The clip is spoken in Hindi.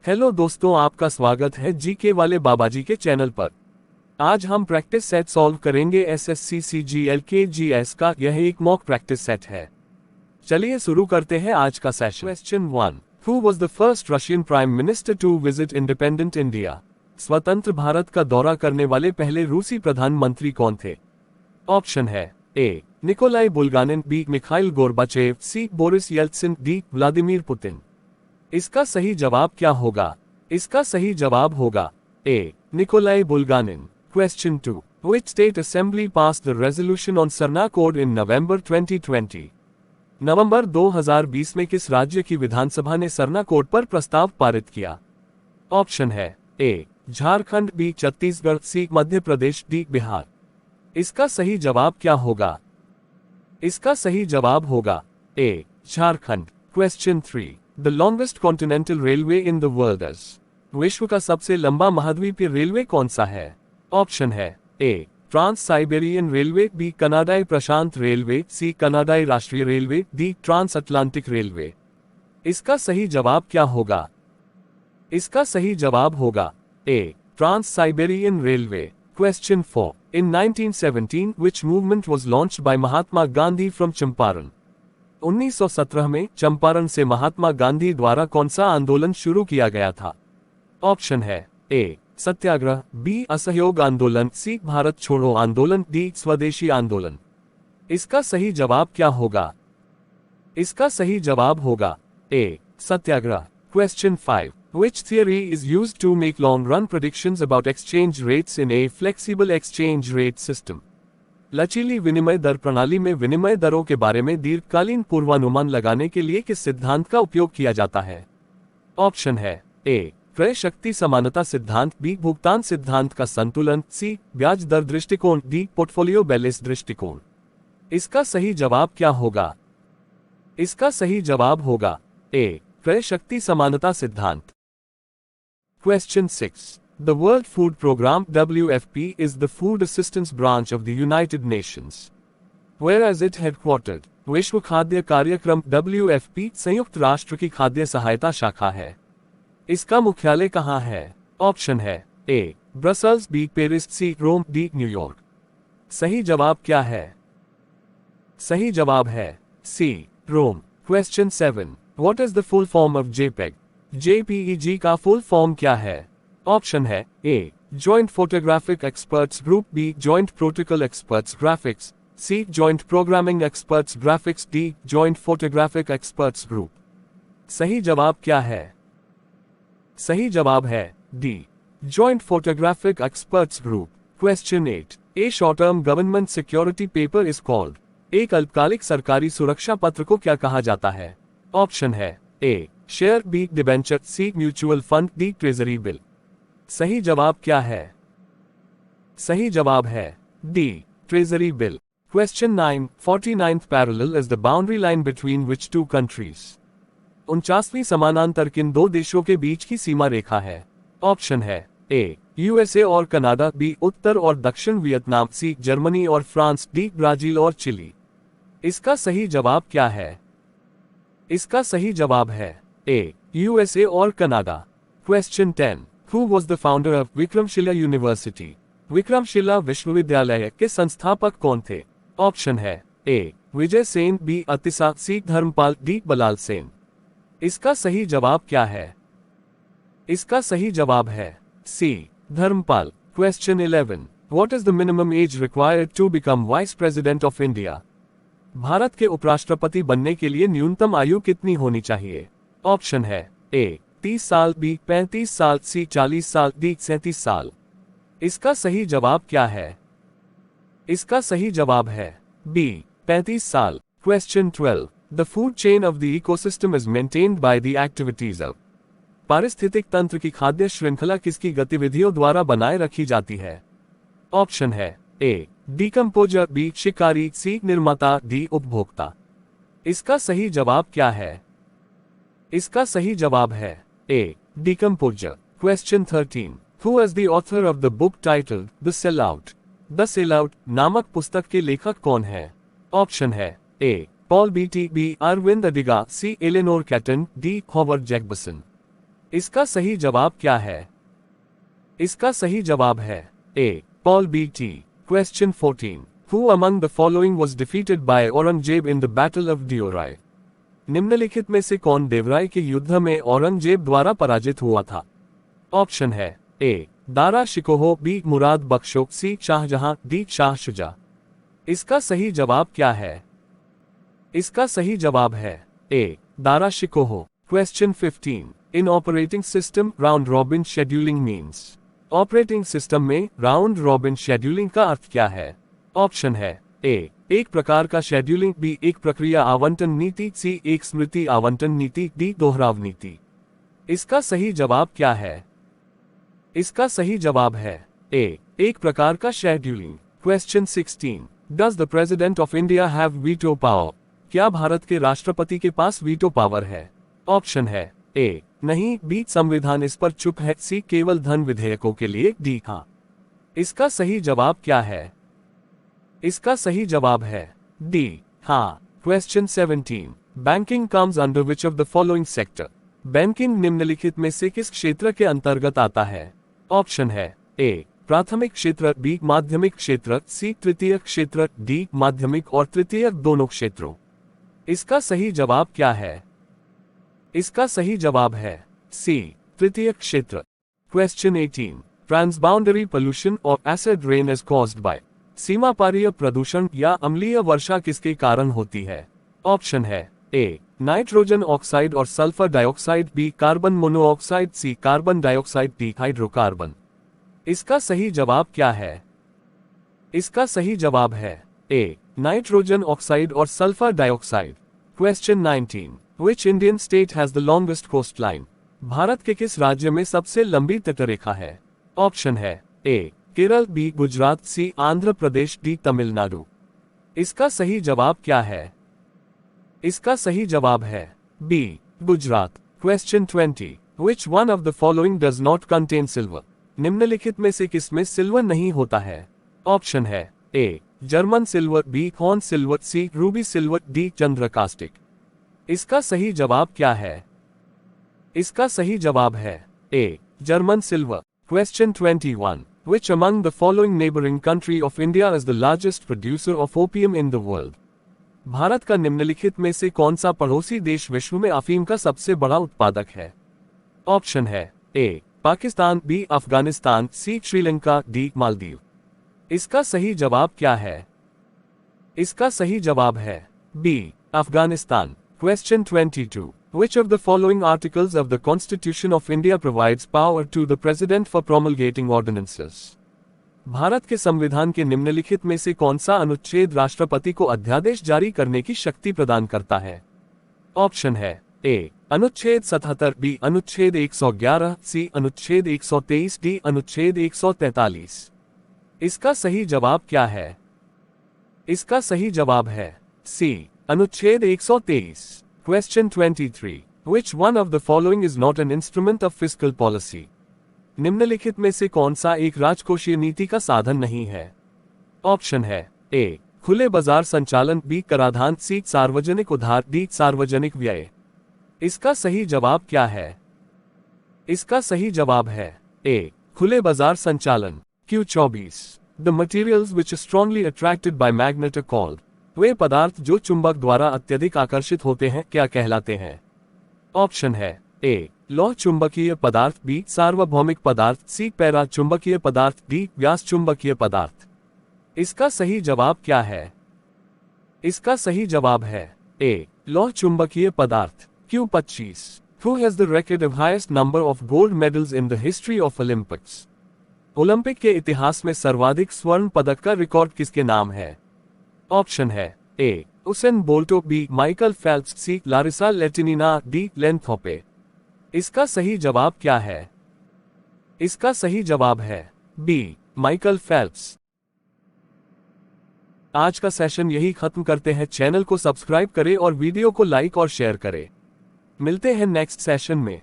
हेलो दोस्तों, आपका स्वागत है जीके वाले बाबाजी के चैनल पर। आज हम प्रैक्टिस सेट सॉल्व करेंगे एसएससी सीजीएल के जीएस का। यह एक मॉक प्रैक्टिस सेट है। चलिए शुरू करते हैं आज का session. Question 1, who was the first Russian prime minister to visit independent India? स्वतंत्र भारत का दौरा करने वाले पहले रूसी प्रधानमंत्री कौन थे? ऑप्शन है A Nikolai Bulganin, B Mikhail Gorbachev, C Boris Yeltsin, D Vladimir Putin. इसका सही जवाब क्या होगा? इसका सही जवाब होगा A Nikolai Bulganin. Question 2, which state assembly passed the resolution on Sarna code in November 2020? नवंबर 2020 में किस राज्य की विधानसभा ने सरना कोड पर प्रस्ताव पारित किया? ऑप्शन है A Jharkhand, B Chhattisgarh, C Madhya Pradesh, D Bihar. इसका सही जवाब क्या होगा? इसका सही जवाब होगा A Jharkhand. Question 3, the longest continental railway in the world is? विश्व का सबसे लंबा महाद्वीपीय रेलवे कौन सा है? ऑप्शन है A trans Siberian railway, B कनाडाई प्रशांत रेलवे, सी कनाडाई राष्ट्रीय railway, D trans Atlantic railway. इसका सही जवाब क्या होगा? इसका सही जवाब होगा A trans Siberian railway. Question 4, in 1917 which movement was launched by Mahatma Gandhi from Champaran? 1917 में चंपारण से महात्मा गांधी द्वारा कौन सा आंदोलन शुरू किया गया था? ऑप्शन है ए सत्याग्रह, बी असहयोग आंदोलन, सी भारत छोड़ो आंदोलन, डी स्वदेशी आंदोलन। इसका सही जवाब क्या होगा? इसका सही जवाब होगा ए सत्याग्रह। Question 5, which theory is used to make long-run predictions about exchange rates in a flexible exchange rate system? लचीली विनिमय दर प्रणाली में विनिमय दरों के बारे में दीर्घकालीन पूर्वानुमान लगाने के लिए किस सिद्धांत का उपयोग किया जाता है? ऑप्शन है ए क्रय शक्ति समानता सिद्धांत, बी भुगतान सिद्धांत का संतुलन, सी ब्याज दर दृष्टिकोण, डी पोर्टफोलियो बैलेंस दृष्टिकोण। इसका सही जवाब क्या होगा? इसका सही जवाब होगा ए क्रय शक्ति समानता सिद्धांत। Question 6, the World Food Programme WFP is the food assistance branch of the United Nations. Where is it headquartered? विश्व खाद्य कार्यक्रम WFP संयुक्त राष्ट्र की खाद्य सहायता शाखा है। इसका मुख्यालय कहाँ है? ऑप्शन है ए ब्रसल्स, बी पेरिस, सी रोम, डी न्यूयॉर्क। सही जवाब क्या है? सही जवाब है सी रोम। Question 7, what is the full form of JPEG? JPEG का फुल फॉर्म क्या है? ऑप्शन है A joint photographic experts group, B joint protocol experts graphics, C joint programming experts graphics, D joint photographic experts group. सही जवाब क्या है? सही जवाब है D joint photographic experts group. Question 8, a short term government security paper is called? एक अल्पकालिक सरकारी सुरक्षा पत्र को क्या कहा जाता है? ऑप्शन है A share, B debenture, C mutual fund, D treasury bill. सही जवाब क्या है? सही जवाब है D treasury bill. Question 9, 49th parallel is the boundary line between which two countries? 49वीं समानांतर किन दो देशों के बीच की सीमा रेखा है? ऑप्शन है ए यूएसए और कनाडा, बी उत्तर और दक्षिण वियतनाम, सी जर्मनी और फ्रांस, डी ब्राजील और चिली। इसका सही जवाब क्या है? इसका सही जवाब है ए यूएसए और Canada. Question 10, who was the founder of Vikramshila university? Vikramshila विश्वविद्यालय के संस्थापक कौन थे? ऑप्शन है ए विजय सेन, बी अतिसा, सी धर्मपाल, डी बलाल सेन। इसका सही जवाब क्या है? इसका सही जवाब है C Dharampal. Question 11, what is the minimum age required to become vice president of India? Bharat के उपराष्ट्रपति बनने के लिए न्यूनतम आयु कितनी होनी चाहिए? ऑप्शन है ए 30 साल, बी 35 साल, सी 40 साल, डी 37 साल। इसका सही जवाब क्या है? इसका सही जवाब है बी 35 साल। Question 12, the food chain of the ecosystem is maintained by the activities of? पारिस्थितिक तंत्र की खाद्य श्रृंखला किसकी गतिविधियों द्वारा बनाए रखी जाती है? ऑप्शन है ए डिकम्पोजर, बी शिकारी, सी निर्माता, डी उपभोक्ता। इसका सही जवाब क्या है? इसका सही जवाब है A decomposer. Question 13, who is the author of the book titled the sellout? The sellout नामक पुस्तक के लेखक कौन है? ऑप्शन है A Paul Beatty, B Aravind Adiga, C Eleanor Catton, D Howard Jacobson. इसका सही जवाब क्या है? इसका सही जवाब है ए. Paul B.T. Question 14. Who among the following was defeated by Aurangzeb in the Battle of Deorai? निम्नलिखित में से कौन देवराय के युद्ध में औरंगजेब द्वारा पराजित हुआ था? ऑप्शन है A. Dara Shikoh, B. Murad Bakhsh, C. Shahjahan, D. Shah Shuja. इसका सही जवाब क्या है? इसका सही जवाब है A. Dara Shikoh. Question 15. In operating system, round robin scheduling means. Operating system में राउंड रॉबिन शेड्यूलिंग का अर्थ क्या है? ऑप्शन है ए. एक प्रकार का शेड्यूलिंग, बी. एक प्रक्रिया आवंटन नीति, सी. एक स्मृति आवंटन नीति, डी. दोहराव नीति। इसका सही जवाब क्या है? इसका सही जवाब है ए. एक प्रकार का scheduling. Question 16. Does the President of India have veto power? क्या भारत के राष्ट्रपति के पास वीटो पावर है? ऑप्शन है ए. नहीं, बी. संविधान इस पर चुप है, सी. केवल धन विधेयकों के लिए, डी. हाँ। इसका सही जवाब क्या है? इसका सही जवाब है डी. हाँ। Question 17. Banking comes under which of the following sector? Banking निम्नलिखित में से किस क्षेत्र के अंतर्गत आता है? ऑप्शन है ए. प्राथमिक क्षेत्र, बी. माध्यमिक क्षेत्र, सी. तृतीय क्षेत्र, डी. माध्यमिक और तृतीय दोनों क्षेत्रों। इसका सही जवाब क्या है? इसका सही जवाब है सी. तृतीय क्षेत्र। Question 18. ट्रांसबाउंडरी पोल्यूशन और acid rain is caused by. सीमा पारीय प्रदूषण या अम्लीय वर्षा किसके कारण होती है? ऑप्शन है ए. नाइट्रोजन ऑक्साइड और sulphur dioxide, B. Carbon monoxide, C. Carbon dioxide, D. Hydrocarbon. इसका सही जवाब क्या है? इसका सही जवाब है ए. नाइट्रोजन ऑक्साइड और sulphur dioxide. Question 19. Which Indian state has the longest coastline? Bharat के किस राज्य में सबसे लंबी तटरेखा है? ऑप्शन है ए. केरल, बी. गुजरात, सी. आंध्र प्रदेश, डी. तमिलनाडु। इसका सही जवाब क्या है? इसका सही जवाब है B. Gujarat. Question 20. Which one of the following does not contain silver? निम्नलिखित में से किसमें सिल्वर नहीं होता है? ऑप्शन है A. German silver, B. Horn silver, C. Ruby silver, D. चंद्रकास्टिक। इसका सही जवाब क्या है? इसका सही जवाब है A. German silver. Question 21. Which among the following neighboring country of India is the largest producer of opium in the world? Bharat का निम्नलिखित में से कौन सा पड़ोसी देश विश्व में अफीम का सबसे बड़ा उत्पादक है? ऑप्शन है ए. पाकिस्तान, बी. अफगानिस्तान, सी. श्रीलंका, डी. मालदीव। इसका सही जवाब क्या है? इसका सही जवाब है B. Afghanistan. Question 22. Which of the following articles of the Constitution of India provides power to the President for promulgating ordinances? Bharat के संविधान के निम्नलिखित में से कौन सा अनुच्छेद राष्ट्रपति को अध्यादेश जारी करने की शक्ति प्रदान करता है? ऑप्शन है ए. अनुच्छेद 77, बी. अनुच्छेद 111, सी. अनुच्छेद 123, डी. अनुच्छेद 143। इसका सही जवाब क्या है? इसका सही जवाब है सी. अनुच्छेद 123। Question 23. Which one of the following is not an instrument of fiscal policy? निम्नलिखित में से कौन सा एक राजकोषीय नीति का साधन नहीं है? ऑप्शन है ए. खुले बाजार संचालन, बी. कराधान, सी. सार्वजनिक उधार, डी. सार्वजनिक व्यय। इसका सही जवाब क्या है? इसका सही जवाब है ए. खुले बाजार संचालन। Q24. The materials which are strongly attracted by magnet are called. वे पदार्थ जो चुंबक द्वारा अत्यधिक आकर्षित होते हैं क्या कहलाते हैं? ऑप्शन है ए. लौह चुंबकीय पदार्थ, बी. सार्वभौमिक पदार्थ, सी. पैरा चुंबकीय पदार्थ, डी. व्यास चुंबकीय पदार्थ। इसका सही जवाब क्या है? इसका सही जवाब है ए. लौह चुंबकीय पदार्थ। Q25. Who has the record of highest number of gold medals in the history of Olympics? Olympic के इतिहास में सर्वाधिक स्वर्ण पदक का रिकॉर्ड किसके नाम है? ऑप्शन है A. Usain Bolt, B. Michael Phelps, C. Larisa Latynina, D. Len Thorpe. इसका सही जवाब क्या है? इसका सही जवाब है बी. Michael Phelps. आज का सेशन यही खत्म करते हैं। चैनल को सब्सक्राइब करें और वीडियो को लाइक और शेयर करें। मिलते हैं नेक्स्ट सेशन में।